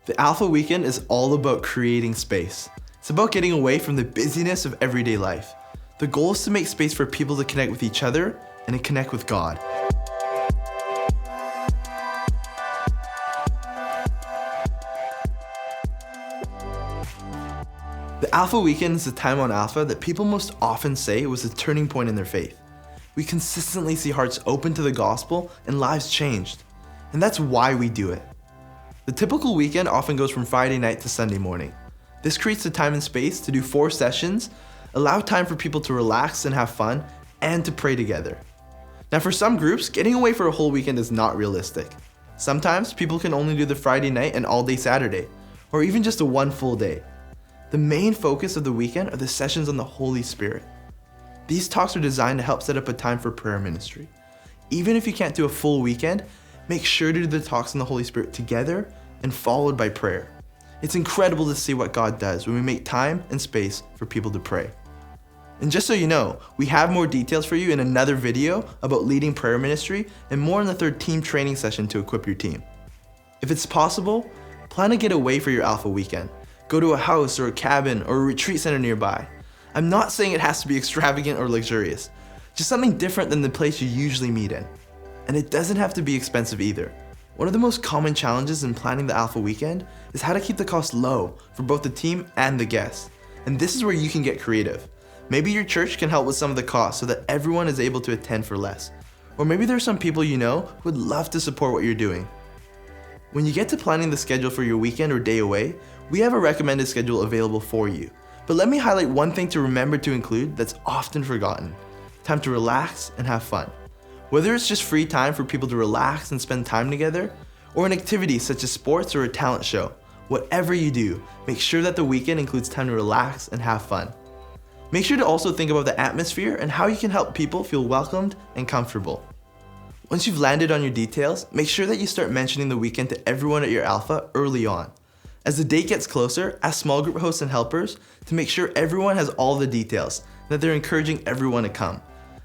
The Alpha Weekend is all about creating space. It's about getting away from the busyness of everyday life. The goal is to make space for people to connect with each other and to connect with God. The Alpha Weekend is the time on Alpha that people most often say was a turning point in their faith. We consistently see hearts open to the gospel and lives changed. And that's why we do it. The typical weekend often goes from Friday night to Sunday morning. This creates the time and space to do 4 sessions, allow time for people to relax and have fun, and to pray together. Now for some groups, getting away for a whole weekend is not realistic. Sometimes people can only do the Friday night and all day Saturday, or even just a 1 full day. The main focus of the weekend are the sessions on the Holy Spirit. These talks are designed to help set up a time for prayer ministry. Even if you can't do a full weekend, make sure to do the talks on the Holy Spirit together and followed by prayer. It's incredible to see what God does when we make time and space for people to pray. And just so you know, we have more details for you in another video about leading prayer ministry and more in the 3rd team training session to equip your team. If it's possible, plan to get away for your Alpha Weekend. Go to a house or a cabin or a retreat center nearby. I'm not saying it has to be extravagant or luxurious, just something different than the place you usually meet in. And it doesn't have to be expensive either. One of the most common challenges in planning the Alpha Weekend is how to keep the cost low for both the team and the guests. And this is where you can get creative. Maybe your church can help with some of the costs so that everyone is able to attend for less. Or maybe there's some people you know who would love to support what you're doing. When you get to planning the schedule for your weekend or day away, we have a recommended schedule available for you. But let me highlight one thing to remember to include that's often forgotten: time to relax and have fun. Whether it's just free time for people to relax and spend time together, or an activity such as sports or a talent show, whatever you do, make sure that the weekend includes time to relax and have fun. Make sure to also think about the atmosphere and how you can help people feel welcomed and comfortable. Once you've landed on your details, make sure that you start mentioning the weekend to everyone at your Alpha early on. As the date gets closer, ask small group hosts and helpers to make sure everyone has all the details and that they're encouraging everyone to come.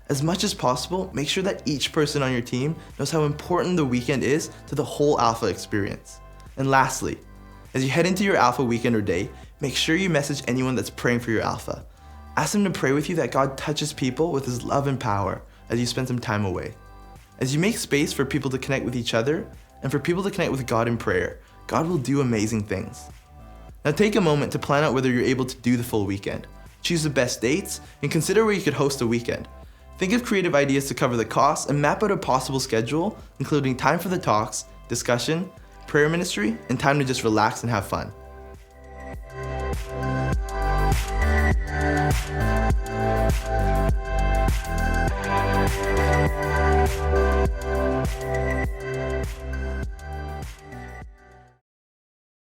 As much as possible, make sure that each person on your team knows how important the weekend is to the whole Alpha experience. And lastly, as you head into your Alpha weekend or day, make sure you message anyone that's praying for your Alpha. Ask them to pray with you that God touches people with His love and power as you spend some time away. As you make space for people to connect with each other and for people to connect with God in prayer, God will do amazing things. Now take a moment to plan out whether you're able to do the full weekend. Choose the best dates and consider where you could host a weekend. Think of creative ideas to cover the costs and map out a possible schedule, including time for the talks, discussion, prayer ministry, and time to just relax and have fun.